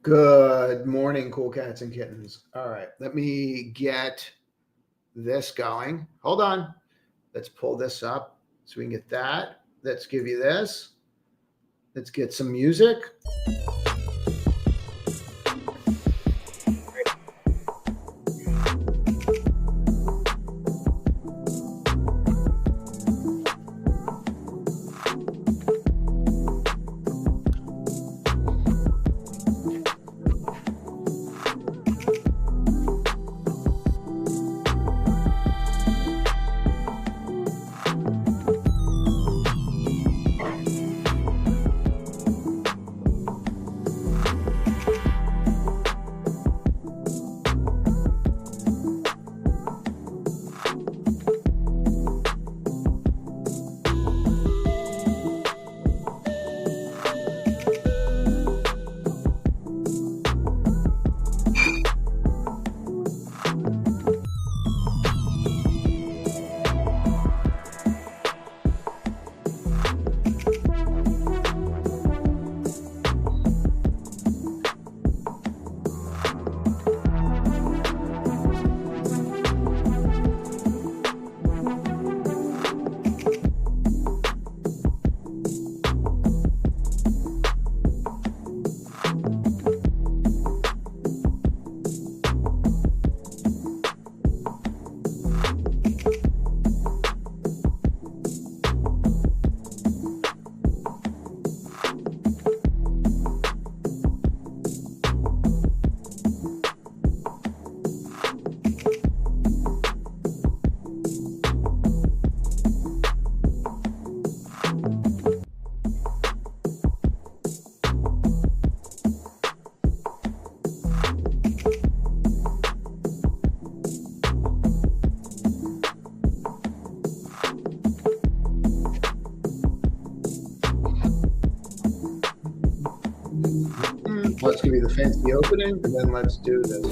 Good morning, cool cats and kittens. All right, let me get this going. Hold on. Let's pull this up so we can get that. Let's give you this. Let's get some music. Let's give you the fancy opening, and then let's do this.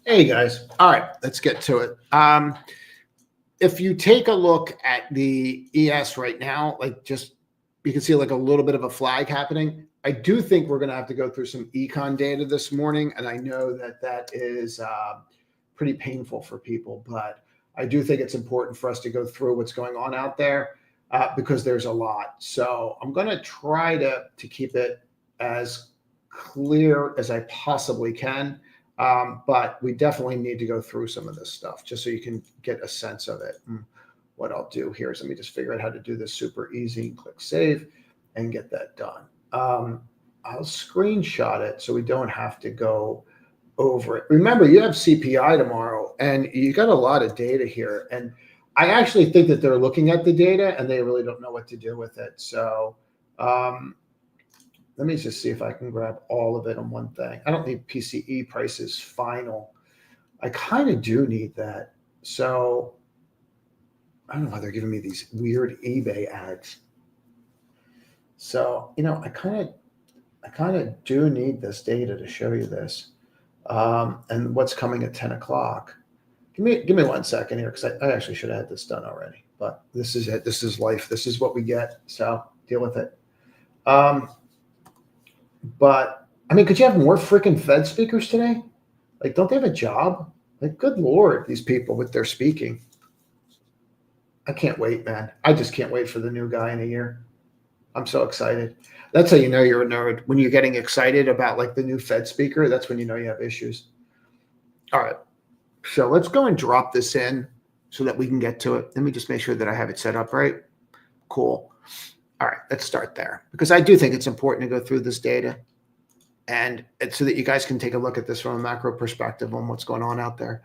Hey guys, all right, let's get to it. If you take a look at the ES right now, like just you can see like a little bit of a flag happening. I do think we're going to have to go through some econ data this morning, and I know that that is pretty painful for people, but I do think it's important for us to go through what's going on out there because there's a lot. So I'm going to try to keep it as clear as I possibly can. But we definitely need to go through some of this stuff just so you can get a sense of it. And what I'll do here is let me just figure out how to do this super easy. Click save and get that done. I'll screenshot it so we don't have to go over it. Remember, you have CPI tomorrow and you got a lot of data here. And I actually think that they're looking at the data and they really don't know what to do with it. So, let me just see if I can grab all of it on one thing. I don't need PCE prices final. I kind of do need that. So I don't know why they're giving me these weird eBay ads. So, I kind of do need this data to show you this. And what's coming at 10 o'clock. Give me 1 second here because I actually should have had this done already. But this is it. This is life. This is what we get. So deal with it. But I mean, could you have more freaking Fed speakers today? Like, don't they have a job? Like, good Lord, these people with their speaking. I can't wait, man. I just can't wait for the new guy in a year. I'm so excited. That's how you know you're a nerd. When you're getting excited about like the new Fed speaker, that's when you know you have issues. All right. So let's go and drop this in so that we can get to it. Let me just make sure that I have it set up right. Cool. All right, let's start there because I do think it's important to go through this data and so that you guys can take a look at this from a macro perspective on what's going on out there.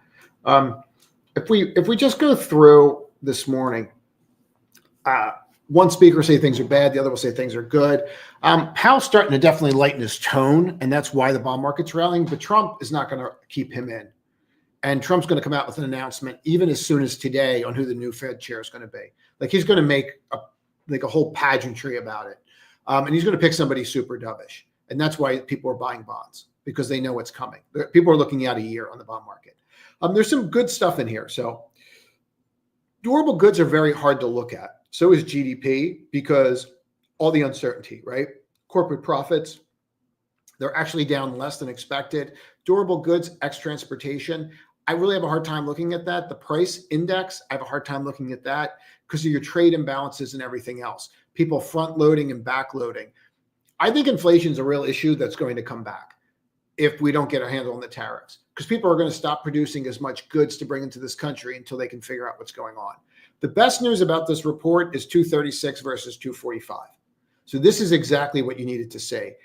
If we just go through this morning, one speaker will say things are bad, the other will say things are good. Powell's starting to definitely lighten his tone, and that's why the bond market's rallying, but Trump is not going to keep him in. And Trump's going to come out with an announcement even as soon as today on who the new Fed chair is going to be. Like, he's going to make a whole pageantry about it. And he's going to pick somebody super dovish. And that's why people are buying bonds, because they know what's coming. People are looking out a year on the bond market. There's some good stuff in here. So durable goods are very hard to look at. So is GDP, because all the uncertainty, right? Corporate profits, they're actually down less than expected. Durable goods, ex transportation, I really have a hard time looking at that. The price index, I have a hard time looking at that because of your trade imbalances and everything else. People front loading and back loading. I think inflation is a real issue that's going to come back if we don't get a handle on the tariffs, because people are going to stop producing as much goods to bring into this country until they can figure out what's going on. The best news about this report is 236 versus 245. So this is exactly what you needed to say.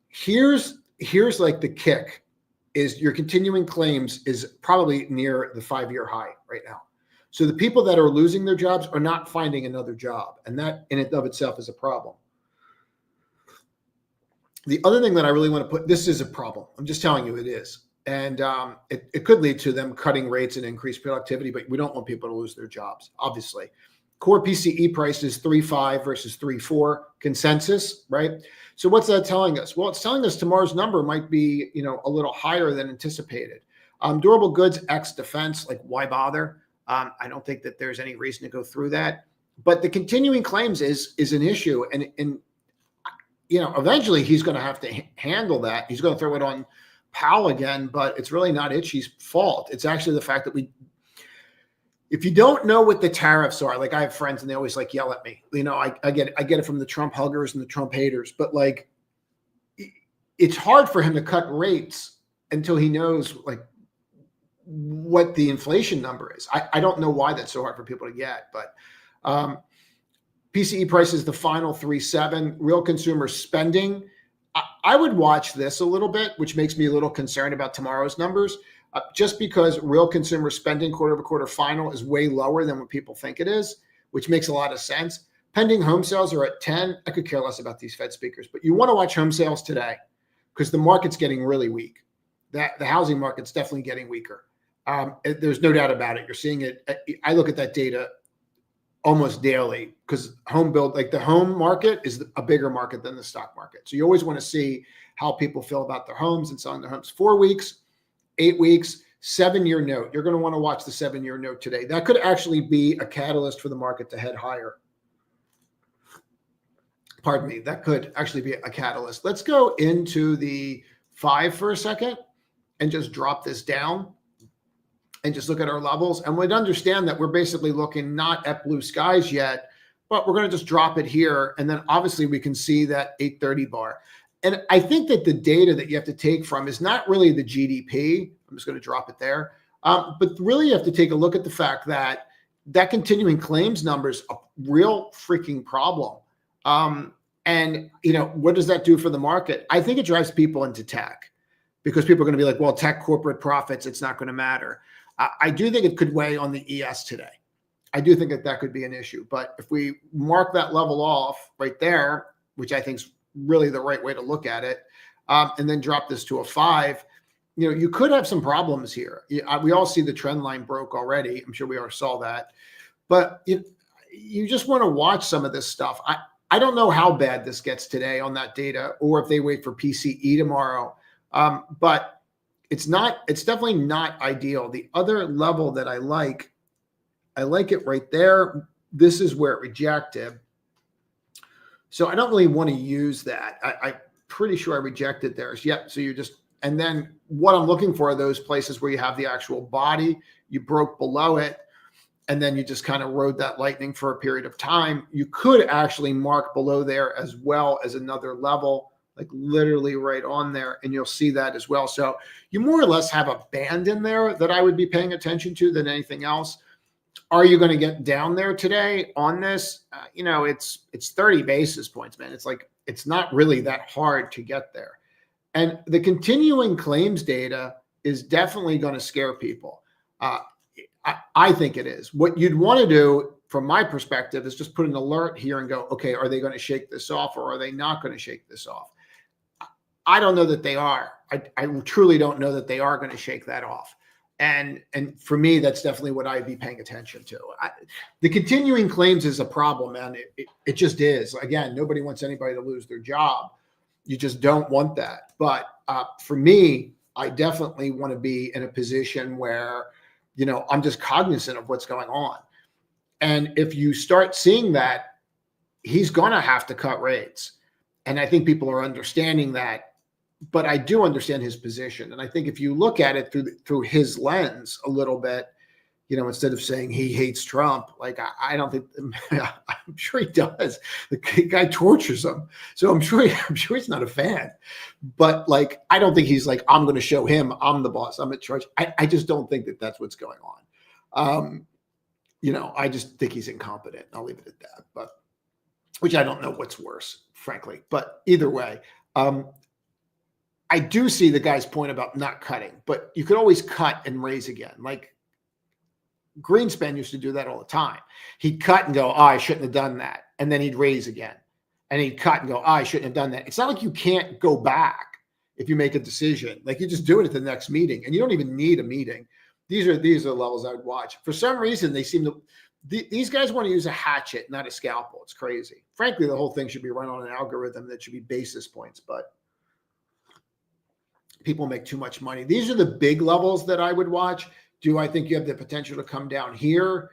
Here's like the kick is your continuing claims is probably near the 5-year high right now. So the people that are losing their jobs are not finding another job. And that in and of itself is a problem. The other thing that I really want to put, this is a problem. I'm just telling you it is. And it could lead to them cutting rates and increased productivity, but we don't want people to lose their jobs, obviously. Core PCE price is 3.5 versus 3.4 consensus, right? So what's that telling us? Well, it's telling us tomorrow's number might be, a little higher than anticipated. Durable goods ex defense, like why bother? I don't think that there's any reason to go through that. But the continuing claims is an issue, and eventually he's going to have to handle that. He's going to throw it on Powell again, but it's really not Itchy's fault. It's actually the fact that if you don't know what the tariffs are, like I have friends and they always like yell at me, I get it from the Trump huggers and the Trump haters, but like, it's hard for him to cut rates until he knows like what the inflation number is. I don't know why that's so hard for people to get, but PCE prices, the final 3.7, real consumer spending. I would watch this a little bit, which makes me a little concerned about tomorrow's numbers, just because real consumer spending quarter over quarter final is way lower than what people think it is, which makes a lot of sense. Pending home sales are at 10. I could care less about these Fed speakers, but you want to watch home sales today because the market's getting really weak. The housing market's definitely getting weaker. There's no doubt about it. You're seeing it. I look at that data almost daily because the home market is a bigger market than the stock market. So you always want to see how people feel about their homes and selling their homes. 4 weeks, 8 weeks, 7-year note. You're going to want to watch the 7-year note today. That could actually be a catalyst for the market to head higher. Pardon me. That could actually be a catalyst. Let's go into the 5 for a second and just drop this down and just look at our levels. And we'd understand that we're basically looking not at blue skies yet, but we're going to just drop it here. And then obviously we can see that 830 bar. And I think that the data that you have to take from is not really the GDP. I'm just going to drop it there. But really you have to take a look at the fact that continuing claims number is a real freaking problem. And what does that do for the market? I think it drives people into tech because people are going to be like, well, tech corporate profits, it's not going to matter. I do think it could weigh on the ES today. I do think that could be an issue. But if we mark that level off right there, which I think is really the right way to look at it, and then drop this to a 5, you could have some problems here. We all see the trend line broke already. I'm sure we all saw that. But you just want to watch some of this stuff. I don't know how bad this gets today on that data or if they wait for PCE tomorrow. But it's definitely not ideal. The other level that I like it right there. This is where it rejected. So I don't really want to use that. I'm pretty sure I rejected there. Yep. So and then what I'm looking for are those places where you have the actual body, you broke below it, and then you just kind of rode that lightning for a period of time. You could actually mark below there as well as another level, like literally right on there, and you'll see that as well. So you more or less have a band in there that I would be paying attention to than anything else. Are you going to get down there today on this? It's 30 basis points, man. It's not really that hard to get there. And the continuing claims data is definitely going to scare people. I think it is. What you'd want to do from my perspective is just put an alert here and go, okay, are they going to shake this off or are they not going to shake this off? I don't know that they are. I truly don't know that they are going to shake that off. And for me, that's definitely what I'd be paying attention to. The continuing claims is a problem, man. It just is. Again, nobody wants anybody to lose their job. You just don't want that. But for me, I definitely want to be in a position where, I'm just cognizant of what's going on. And if you start seeing that, he's going to have to cut rates. And I think people are understanding that. But I do understand his position. And I think if you look at it through his lens a little bit, instead of saying he hates Trump, like I don't think, I'm sure he does. The guy tortures him. So I'm sure he's not a fan. But like, I don't think he's like, I'm going to show him I'm the boss, I'm in charge. I just don't think that that's what's going on. I just think he's incompetent. I'll leave it at that. But which I don't know what's worse, frankly. But either way, I do see the guy's point about not cutting, but you could always cut and raise again. Like Greenspan used to do that all the time. He'd cut and go, oh, I shouldn't have done that. And then he'd raise again. And he'd cut and go, oh, I shouldn't have done that. It's not like you can't go back if you make a decision. Like you just do it at the next meeting and you don't even need a meeting. These are the levels I would watch. For some reason, they seem to, these guys want to use a hatchet, not a scalpel. It's crazy. Frankly, the whole thing should be run on an algorithm that should be basis points, but people make too much money. These are the big levels that I would watch. Do I think you have the potential to come down here?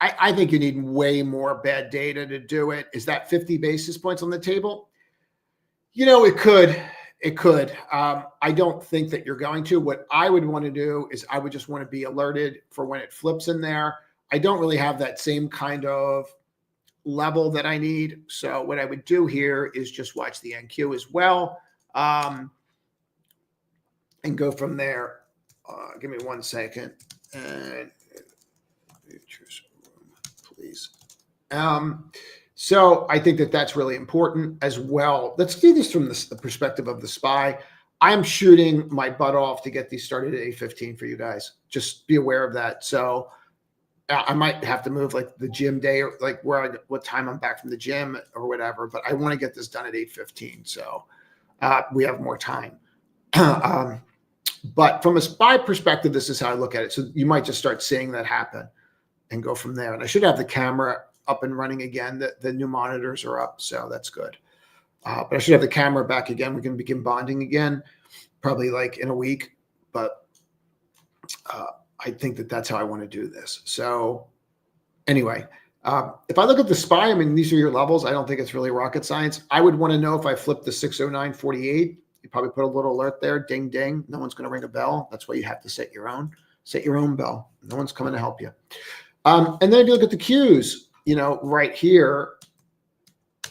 I think you need way more bad data to do it. Is that 50 basis points on the table? It could. I don't think that you're going to. What I would want to do is I would just want to be alerted for when it flips in there. I don't really have that same kind of level that I need. So what I would do here is just watch the NQ as well. And go from there. Give me 1 second. And please. So I think that that's really important as well. Let's do this from the perspective of the SPY. I'm shooting my butt off to get these started at 8:15 for you guys. Just be aware of that. So I might have to move like the gym day or like what time I'm back from the gym or whatever, but I want to get this done at 8:15. So we have more time. But from a SPY perspective, this is how I look at it. So you might just start seeing that happen and go from there. And I should have the camera up and running again. The new monitors are up, so that's good. But I should have the camera back again. We're going to begin bonding again, probably like in a week. But I think that that's how I want to do this. So anyway, if I look at the SPY, I mean, these are your levels. I don't think it's really rocket science. I would want to know if I flip the 609.48. You probably put a little alert there, ding, ding. No one's going to ring a bell. That's why you have to set your own bell. No one's coming to help you. And then if you look at the Qs, right here,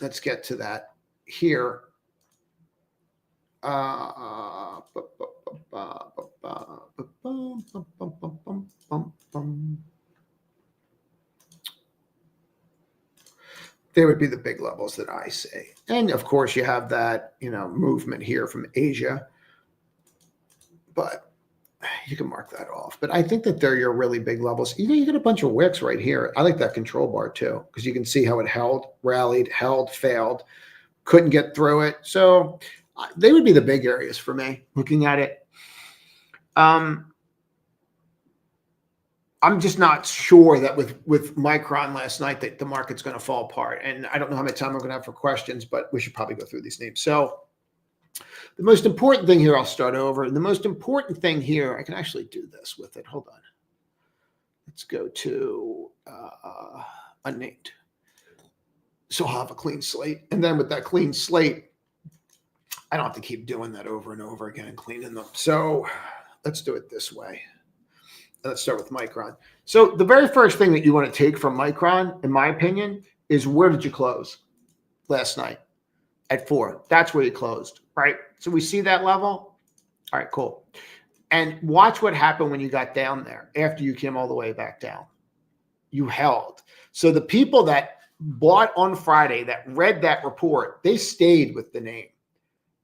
let's get to that here. There would be the big levels that I say. And of course you have that, movement here from Asia, but you can mark that off. But I think that they're your really big levels. You get a bunch of wicks right here. I like that control bar too, because you can see how it held, rallied, held, failed, couldn't get through it. So they would be the big areas for me looking at it. I'm just not sure that with Micron last night that the market's going to fall apart. And I don't know how much time we're going to have for questions, but we should probably go through these names. So the most important thing here, I'll start over. The most important thing here, I can actually do this with it. Hold on. Let's go to unnamed. So I'll have a clean slate. And then with that clean slate, I don't have to keep doing that over and over again and cleaning them. So let's do it this way. Let's start with Micron. So the very first thing that you want to take from Micron, in my opinion, is where did you close last night? At 4. That's where you closed, right? So we see that level. All right, cool. And watch what happened when you got down there after you came all the way back down. You held. So the people that bought on Friday that read that report, they stayed with the name.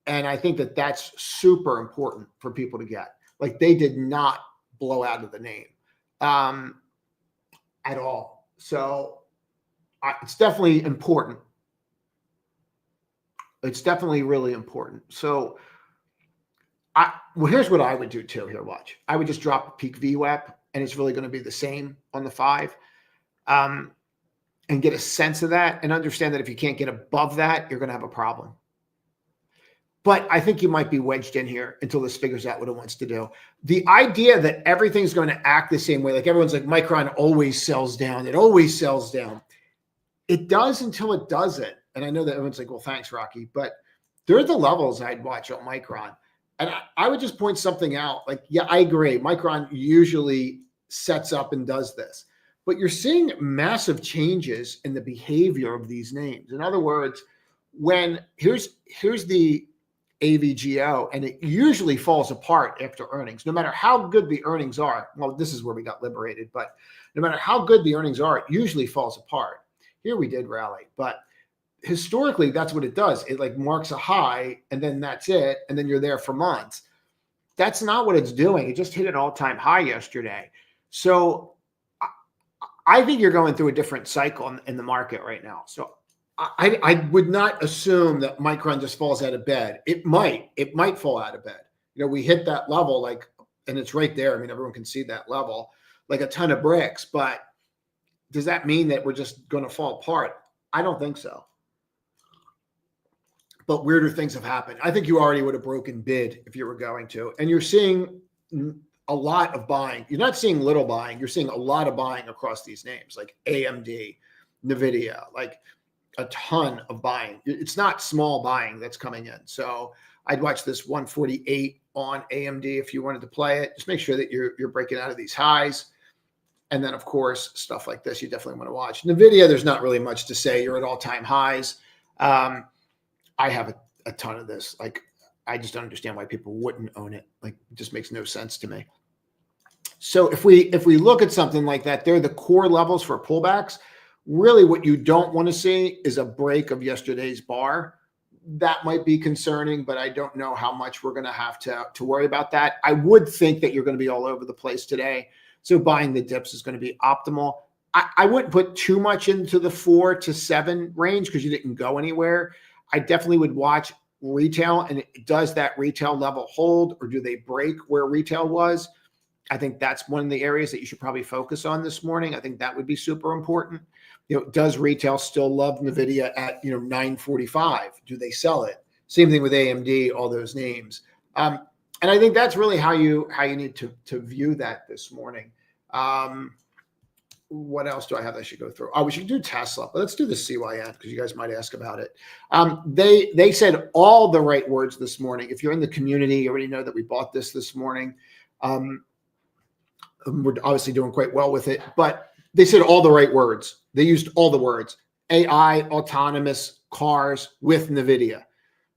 And I think that that's super important for people to get. Like they did not blow out of the name. at all. So it's definitely important. It's definitely really important. So well, here's what I would do too. Here, watch. I would just drop a peak VWAP, and it's really going to be the same on the 5, and get a sense of that, and understand that if you can't get above that, you're going to have a problem. But I think you might be wedged in here until this figures out what it wants to do. The idea that everything's going to act the same way, like everyone's like, Micron always sells down. It always sells down. It does until it doesn't. And I know that everyone's like, well, thanks, Rocky. But there are the levels I'd watch on Micron. And I would just point something out. Like, yeah, I agree. Micron usually sets up and does this. But you're seeing massive changes in the behavior of these names. In other words, when here's the AVGO, and it usually falls apart after earnings, no matter how good the earnings are. Well, this is where we got liberated, but no matter how good the earnings are, it usually falls apart. Here we did rally, but historically, that's what it does. It like marks a high, and then that's it, and then you're there for months. That's not what it's doing. It just hit an all-time high yesterday. So I think you're going through a different cycle in the market right now. So I would not assume that Micron just falls out of bed. It might fall out of bed. You know, we hit that level, like, and it's right there. I mean, everyone can see that level, like a ton of bricks. But does that mean that we're just going to fall apart? I don't think so. But weirder things have happened. I think you already would have broken bid if you were going to. And you're seeing a lot of buying. You're not seeing little buying. You're seeing a lot of buying across these names, like AMD, NVIDIA, like a ton of buying. It's not small buying that's coming in. So I'd watch this 148 on AMD if you wanted to play it. Just make sure that you're breaking out of these highs. And then, of course, stuff like this, you definitely want to watch. NVIDIA, there's not really much to say. You're at all-time highs. I have a ton of this. Like, I just don't understand why people wouldn't own it. Like, it just makes no sense to me. So if we look at something like that, they're the core levels for pullbacks. Really, what you don't want to see is a break of yesterday's bar. That might be concerning, but I don't know how much we're going to have to worry about that. I would think that you're going to be all over the place today. So buying the dips is going to be optimal. I wouldn't put too much into the 4 to 7 range because you didn't go anywhere. I definitely would watch retail, and does that retail level hold, or do they break where retail was? I think that's one of the areas that you should probably focus on this morning. I think that would be super important. You know, does retail still love NVIDIA at, you know, 945? Do they sell it? Same thing with AMD, all those names. And I think that's really how you need to view that this morning. What else do I have that I should go through? Oh, we should do Tesla, but let's do the CYN because you guys might ask about it. They said all the right words this morning. If you're in the community, you already know that we bought this morning. We're obviously doing quite well with it, but they said all the right words. They used all the words: AI, autonomous cars with NVIDIA.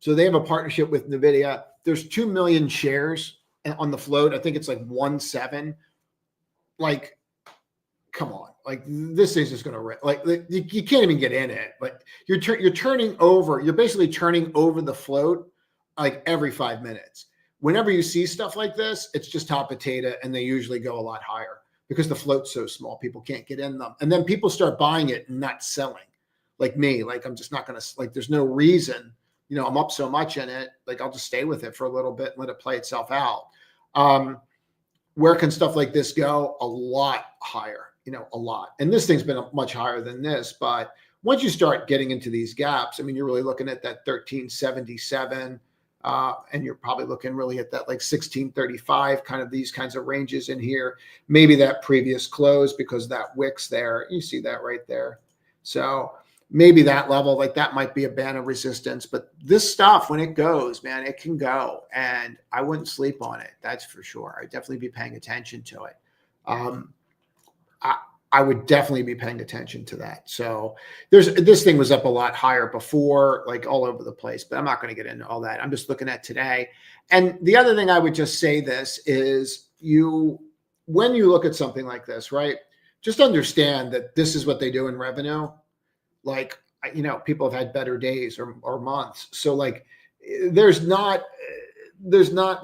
So they have a partnership with NVIDIA. There's 2 million shares on the float. I think it's like 1.7. Like, come on. Like, this thing's just going to, like, you can't even get in it. But you're turning over. You're basically turning over the float like every 5 minutes. Whenever you see stuff like this, it's just hot potato, and they usually go a lot higher because the float's so small, people can't get in them. And then people start buying it and not selling, like me. Like, I'm just not going to, like, there's no reason, you know, I'm up so much in it. Like, I'll just stay with it for a little bit and let it play itself out. Where can stuff like this go? A lot higher, you know, a lot. And this thing's been much higher than this, but once you start getting into these gaps, I mean, you're really looking at that 1377. And you're probably looking really at that like 1635, kind of these kinds of ranges in here. Maybe that previous close, because that wick's there. You see that right there. So maybe that level, like that might be a band of resistance. But this stuff, when it goes, man, it can go. And I wouldn't sleep on it. That's for sure. I'd definitely be paying attention to it. I would definitely be paying attention to that. So this thing was up a lot higher before, like all over the place, but I'm not going to get into all that. I'm just looking at today. And the other thing I would just say this is when you look at something like this, right, just understand that this is what they do in revenue. Like, you know, people have had better days or months. So like, there's not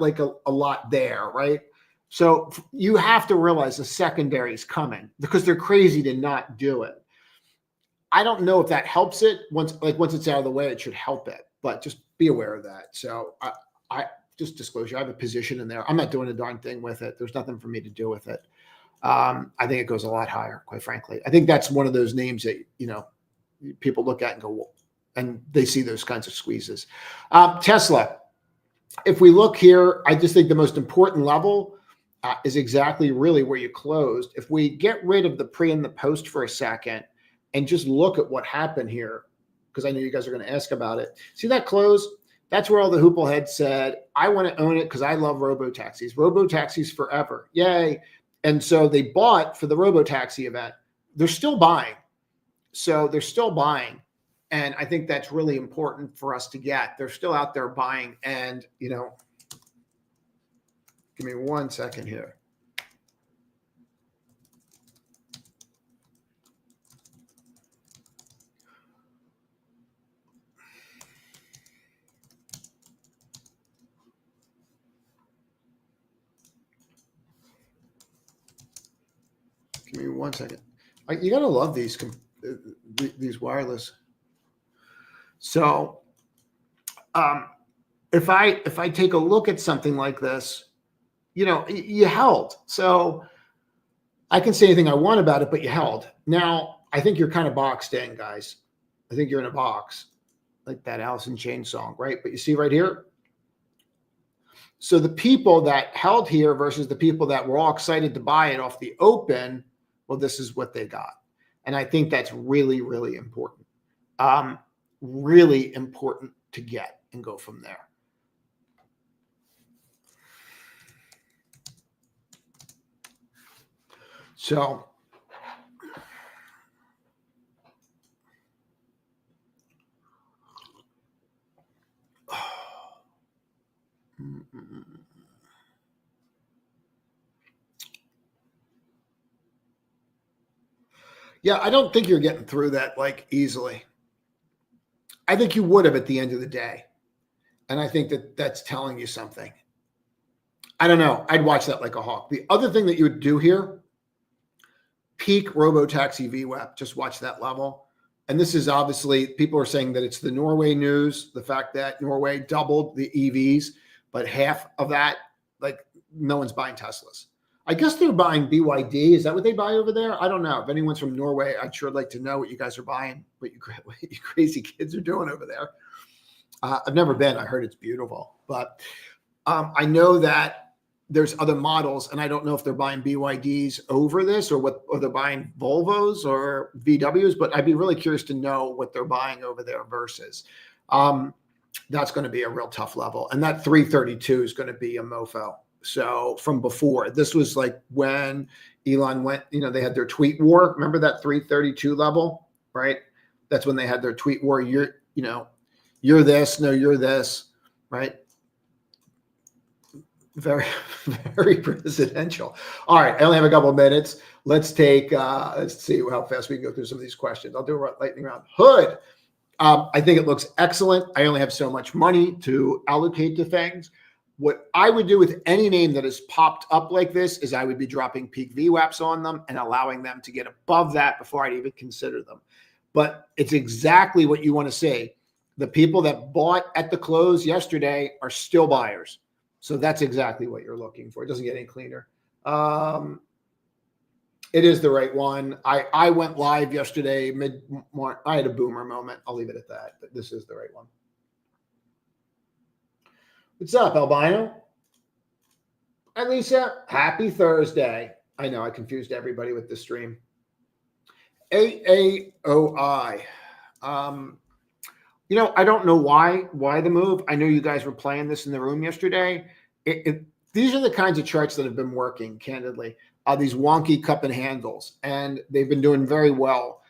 like a lot there, right? So you have to realize the secondary is coming because they're crazy to not do it. I don't know if that helps it. Once it's out of the way, it should help it, but just be aware of that. So I just disclosure, I have a position in there. I'm not doing a darn thing with it. There's nothing for me to do with it. I think it goes a lot higher, quite frankly. I think that's one of those names that, people look at and go, well, and they see those kinds of squeezes. Tesla, if we look here, I just think the most important level is exactly really where you closed. If we get rid of the pre and the post for a second and just look at what happened here, because I know you guys are going to ask about it. See that close? That's where all the hoople heads said, I want to own it because I love robo-taxis. Robo-taxis forever. Yay. And so they bought for the robo-taxi event. They're still buying. So they're still buying. And I think that's really important for us to get. They're still out there buying. And, give me 1 second here. Give me 1 second. You got to love these wireless. So if I take a look at something like this, you held. So I can say anything I want about it, but you held. Now, I think you're kind of boxed in, guys. I think you're in a box, like that Alice in Chains song, right? But you see right here? So the people that held here versus the people that were all excited to buy it off the open, well, this is what they got. And I think that's really, really important. Really important to get and go from there. So yeah, I don't think you're getting through that like easily. I think you would have at the end of the day. And I think that that's telling you something. I don't know. I'd watch that like a hawk. The other thing that you would do here, peak robo-taxi VWAP, just watch that level. And this is obviously, people are saying that it's the Norway news, the fact that Norway doubled the EVs, but half of that, like no one's buying Teslas. I guess they're buying BYD. Is that what they buy over there? I don't know. If anyone's from Norway, I'd sure like to know what you guys are buying, what you crazy kids are doing over there. I've never been. I heard it's beautiful. But I know that there's other models, and I don't know if they're buying BYDs over this or they're buying Volvos or VWs, but I'd be really curious to know what they're buying over there versus. That's going to be a real tough level. And that 332 is going to be a mofo. So from before, this was like when Elon went, they had their tweet war. Remember that 332 level, right? That's when they had their tweet war. You're this, no, you're this, right? Very, very presidential. All right. I only have a couple of minutes. Let's see how fast we can go through some of these questions. I'll do a lightning round. Hood. I think it looks excellent. I only have so much money to allocate to things. What I would do with any name that has popped up like this is I would be dropping peak VWAPs on them and allowing them to get above that before I'd even consider them. But it's exactly what you want to see. The people that bought at the close yesterday are still buyers. So that's exactly what you're looking for. It doesn't get any cleaner. It is the right one. I went live yesterday mid-March. I had a boomer moment. I'll leave it at that. But this is the right one. What's up, Albino? Hi, Lisa. Happy Thursday. I know I confused everybody with the stream. AAOI. I don't know why the move. I know you guys were playing this in the room yesterday. These are the kinds of charts that have been working, candidly. These wonky cup and handles, and they've been doing very well.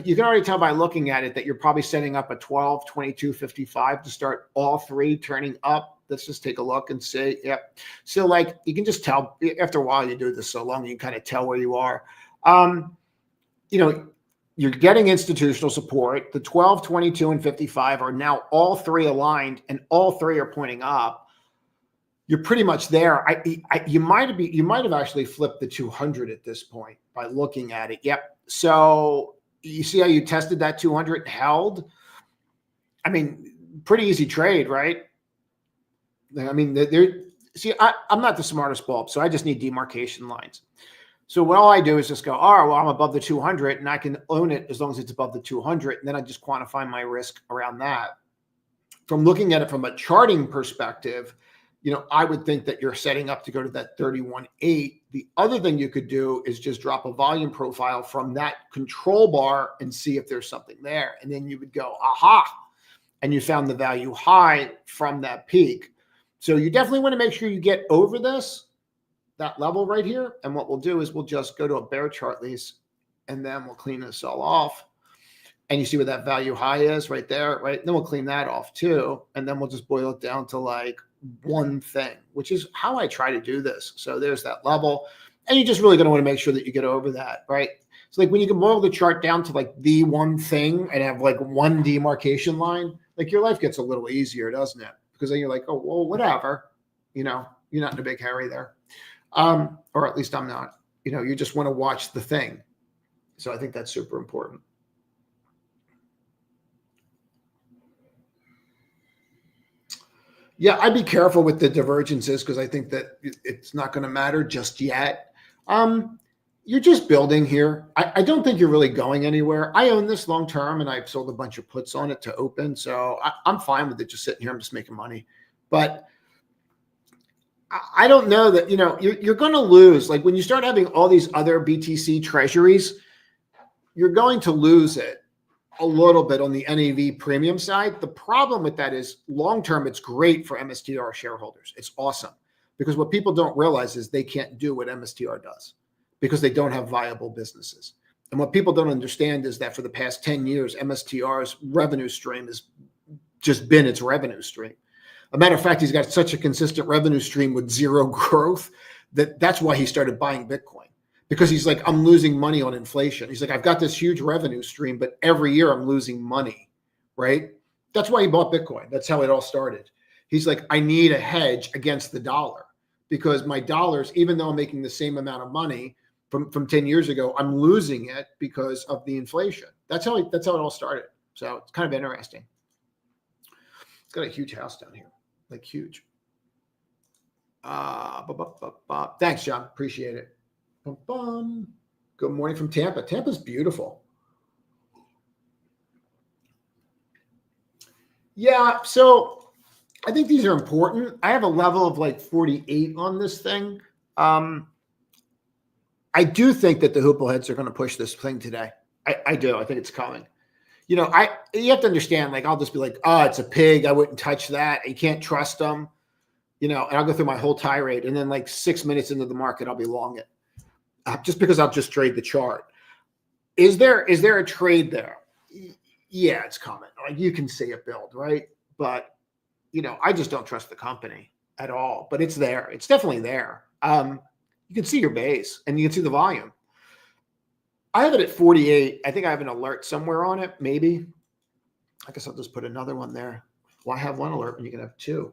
You can already tell by looking at it that you're probably setting up a 12, 22, 55 to start all three turning up. Let's just take a look and see. Yep. So you can just tell after a while you do this so long, you can kind of tell where you are. You're getting institutional support. The 12, 22, and 55 are now all three aligned, and all three are pointing up. you're pretty much there. You might have actually flipped the 200 at this point by looking at it. Yep. So you see how you tested that 200 and held? I mean, pretty easy trade, right? I mean, I'm not the smartest bulb, so I just need demarcation lines. So what all I do is just go, all right, well, I'm above the 200 and I can own it as long as it's above the 200. And then I just quantify my risk around that. From looking at it from a charting perspective, I would think that you're setting up to go to that 31.8. The other thing you could do is just drop a volume profile from that control bar and see if there's something there. And then you would go, aha, and you found the value high from that peak. So you definitely want to make sure you get over that level right here. And what we'll do is we'll just go to a bear chart lease and then we'll clean this all off. And you see where that value high is right there, right? And then we'll clean that off too. And then we'll just boil it down to like one thing, which is how I try to do this. So there's that level. And you're just really going to want to make sure that you get over that, right? So like when you can boil the chart down to like the one thing and have like one demarcation line, like your life gets a little easier, doesn't it? Because then you're like, oh, well, whatever, you're not in a big hurry there. Or at least I'm not, you just want to watch the thing. So I think that's super important. Yeah, I'd be careful with the divergences because I think that it's not going to matter just yet. You're just building here. I don't think you're really going anywhere. I own this long term and I've sold a bunch of puts on it to open. So I'm fine with it just sitting here. I'm just making money. But I don't know that, you're going to lose. Like when you start having all these other BTC treasuries, you're going to lose it a little bit on the NAV premium side. The problem with that is long-term, it's great for MSTR shareholders. It's awesome because what people don't realize is they can't do what MSTR does because they don't have viable businesses. And what people don't understand is that for the past 10 years, MSTR's revenue stream has just been its revenue stream. A matter of fact, he's got such a consistent revenue stream with zero growth that's why he started buying Bitcoin. Because he's like, I'm losing money on inflation. He's like, I've got this huge revenue stream, but every year I'm losing money, right? That's why he bought Bitcoin. That's how it all started. He's like, I need a hedge against the dollar because my dollars, even though I'm making the same amount of money from 10 years ago, I'm losing it because of the inflation. That's how it all started. So it's kind of interesting. It's got a huge house down here, like huge. Thanks, John. Appreciate it. Good morning from Tampa. Tampa's beautiful. Yeah, so I think these are important. I have a level of like 48 on this thing. I do think that the hoople heads are going to push this thing today. I do. I think it's coming. You have to understand, like, I'll just be like, oh, it's a pig. I wouldn't touch that. You can't trust them, and I'll go through my whole tirade. And then like 6 minutes into the market, I'll be long it. Just because I'll just trade the chart. Is there a trade there? Yeah, it's coming. Like you can see it build, right? But I just don't trust the company at all. But it's there. It's definitely there. You can see your base and you can see the volume. I have it at 48. I think I have an alert somewhere on it. Maybe. I guess I'll just put another one there. Why have one alert when you can have two?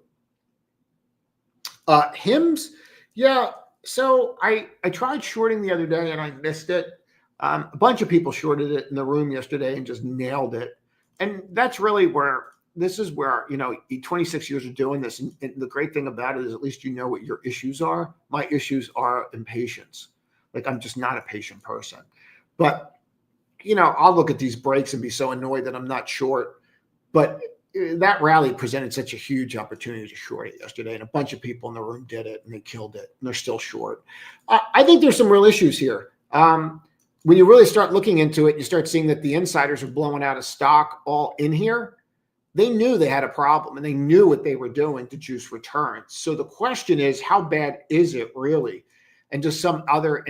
HIMS, yeah. So I tried shorting the other day and I missed it. A bunch of people shorted it in the room yesterday and just nailed it. And that's really where 26 years of doing this. And the great thing about it is at least you know what your issues are. My issues are impatience. Like I'm just not a patient person. But, I'll look at these breaks and be so annoyed that I'm not short. But that rally presented such a huge opportunity to short it yesterday, and a bunch of people in the room did it, and they killed it, and they're still short. I think there's some real issues here. When you really start looking into it, you start seeing that the insiders are blowing out of stock all in here. They knew they had a problem, and they knew what they were doing to juice returns. So the question is, how bad is it really? And does some other,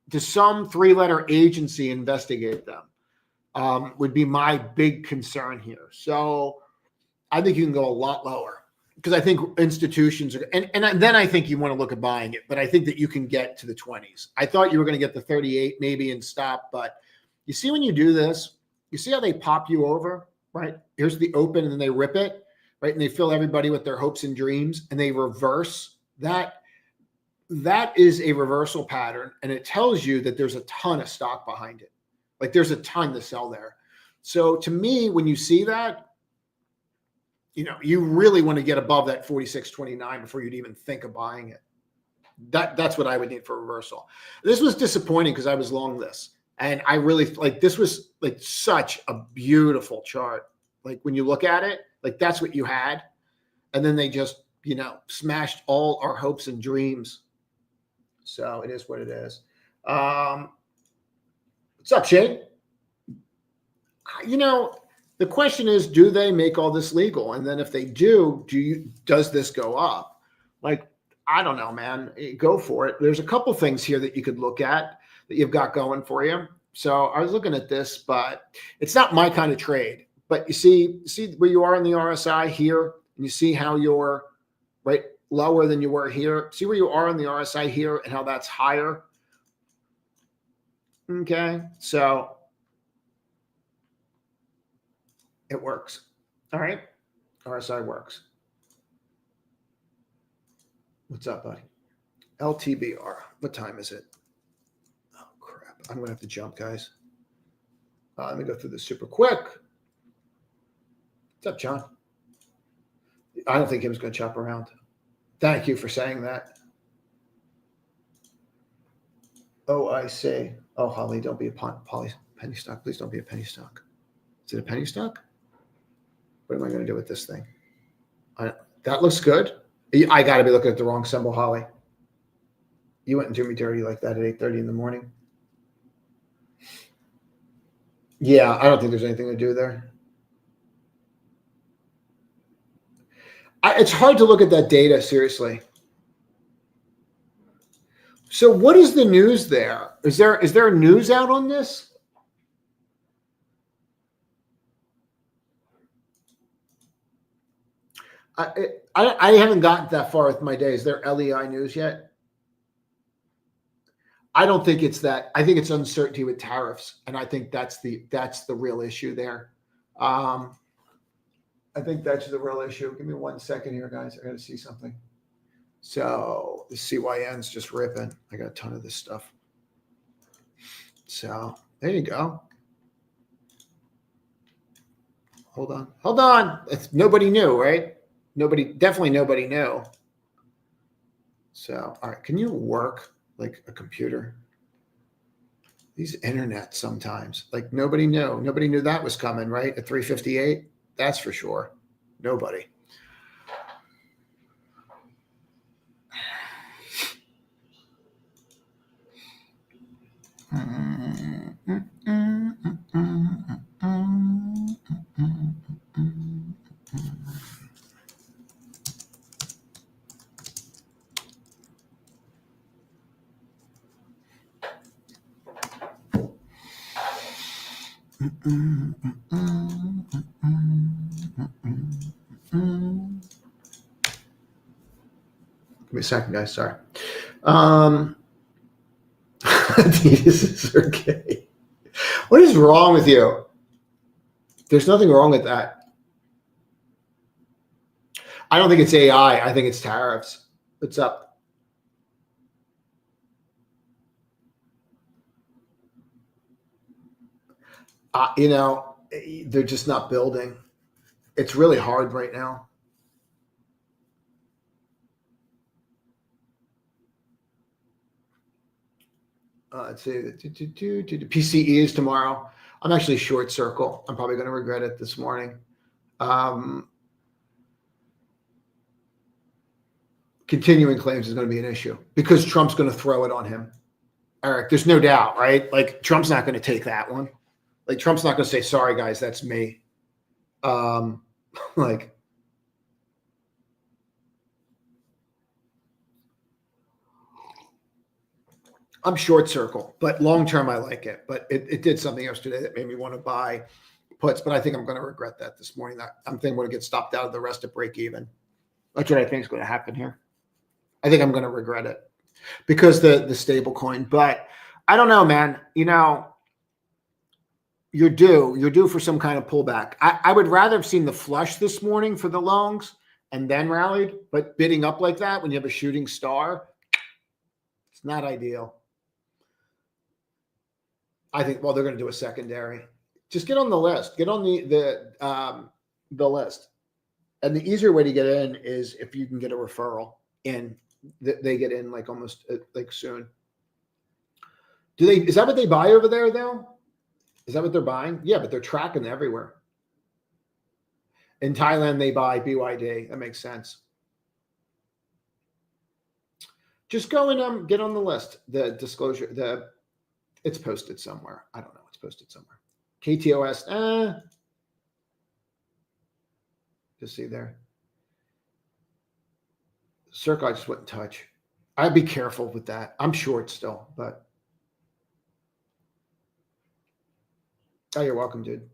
does some three-letter agency investigate them? Would be my big concern here. So I think you can go a lot lower because I think institutions are, and then I think you want to look at buying it, but I think that you can get to the 20s. I thought you were going to get the 38 maybe and stop, but you see when you do this, you see how they pop you over, right? Here's the open and then they rip it, right? And they fill everybody with their hopes and dreams, and they reverse that. That is a reversal pattern, and it tells you that there's a ton of stock behind it. Like there's a ton to sell there. So to me, when you see that, you really want to get above that 46.29 before you'd even think of buying it. That's what I would need for reversal. This was disappointing because I was long this, and I really like this was like such a beautiful chart. Like when you look at it, like that's what you had, and then they just smashed all our hopes and dreams. So it is what it is. What's up, Shane? The question is, do they make all this legal? And then if they do, does this go up? Like, I don't know, man. Go for it. There's a couple things here that you could look at that you've got going for you. So I was looking at this, but it's not my kind of trade. But you see where you are in the RSI here, and you see how you're right lower than you were here. See where you are in the RSI here and how that's higher. Okay, so it works. All right, RSI works. What's up, buddy? LTBR. What time is it? Oh, crap. I'm going to have to jump, guys. Let me go through this super quick. What's up, John? I don't think he was going to chop around. Thank you for saying that. Oh, I see. Oh, Holly, don't be a penny stock. Please don't be a penny stock. Is it a penny stock? What am I going to do with this thing? That looks good. I got to be looking at the wrong symbol, Holly. You went and do me dirty like that at 8:30 in the morning. Yeah, I don't think there's anything to do there. It's hard to look at that data, seriously. So what is the news there? Is there news out on this? I haven't gotten that far with my day. Is there LEI news yet? I don't think it's that. I think it's uncertainty with tariffs, and I think that's the real issue there. I think that's the real issue. Give me 1 second here, guys. I got to see something. So the CYN's just ripping. I got a ton of this stuff. So there you go. Hold on. Nobody knew, right? Definitely nobody knew. So, all right. Can you work like a computer? These internet sometimes, like nobody knew that was coming, right? At 358. That's for sure. Nobody. Give me a second, guys. Sorry. This is okay. What is wrong with you? There's nothing wrong with that. I don't think it's AI. I think it's tariffs. What's up? They're just not building. It's really hard right now. Let's see. The PCE is tomorrow. I'm actually short circle. I'm probably going to regret it this morning. Continuing claims is going to be an issue because Trump's going to throw it on him. Eric, there's no doubt, right? Like Trump's not going to take that one. Like Trump's not going to say, sorry, guys, that's me. Like, I'm short circle, but long term, I like it. But it did something yesterday that made me want to buy puts, but I think I'm going to regret that this morning. I'm thinking I'm going to get stopped out of the rest of break even. That's what I think is going to happen here. I think I'm going to regret it because the stable coin, but I don't know, man. you're due for some kind of pullback. I would rather have seen the flush this morning for the longs and then rallied, but bidding up like that when you have a shooting star, it's not ideal. I think, well, they're going to do a secondary. Just get on the list. Get on the list. And the easier way to get in is if you can get a referral in. They get in like almost like soon. Is that what they buy over there though? Is that what they're buying? Yeah, but they're tracking everywhere. In Thailand, they buy BYD. That makes sense. Just go and get on the list. The disclosure, it's posted somewhere. I don't know. It's posted somewhere. KTOS, just see there. Circle, I just wouldn't touch. I'd be careful with that. I'm short still, but. Oh, you're welcome, dude.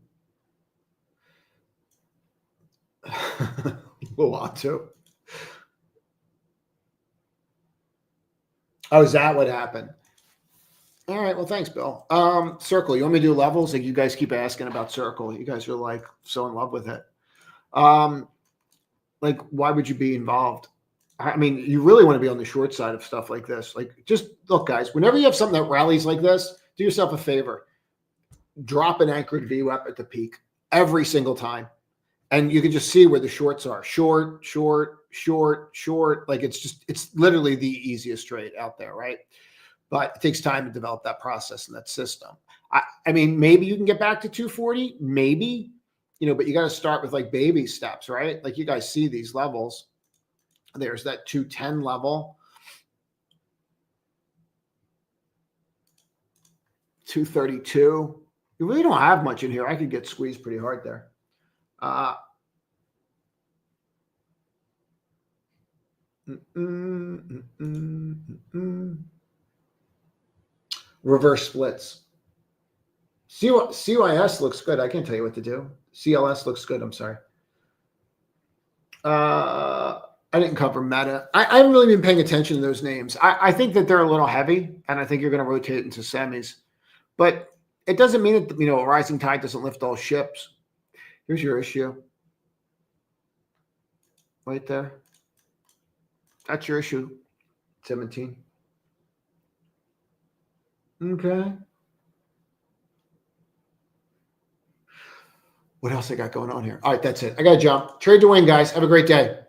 We'll want to. Oh, is that what happened? All right. Well, thanks, Bill. Circle, you want me to do levels? Like you guys keep asking about Circle. You guys are like so in love with it. Like, why would you be involved? I mean, you really want to be on the short side of stuff like this. Like, just look, guys, whenever you have something that rallies like this, do yourself a favor. Drop an anchored VWAP at the peak every single time. And you can just see where the shorts are. Short, short, short, short. Like it's literally the easiest trade out there, right? But it takes time to develop that process and that system. I mean, maybe you can get back to 240, maybe, but you got to start with like baby steps, right? Like you guys see these levels. There's that 210 level. 232. You really don't have much in here. I could get squeezed pretty hard there. Reverse splits. CYS looks good. I can't tell you what to do. CLS looks good. I'm sorry. I didn't cover Meta. I haven't really been paying attention to those names. I think that they're a little heavy, and I think you're going to rotate into semis. But it doesn't mean that, a rising tide doesn't lift all ships. Here's your issue. Right there. That's your issue. 17. Okay. What else I got going on here? All right, that's it. I got to jump. Trade to win, guys. Have a great day.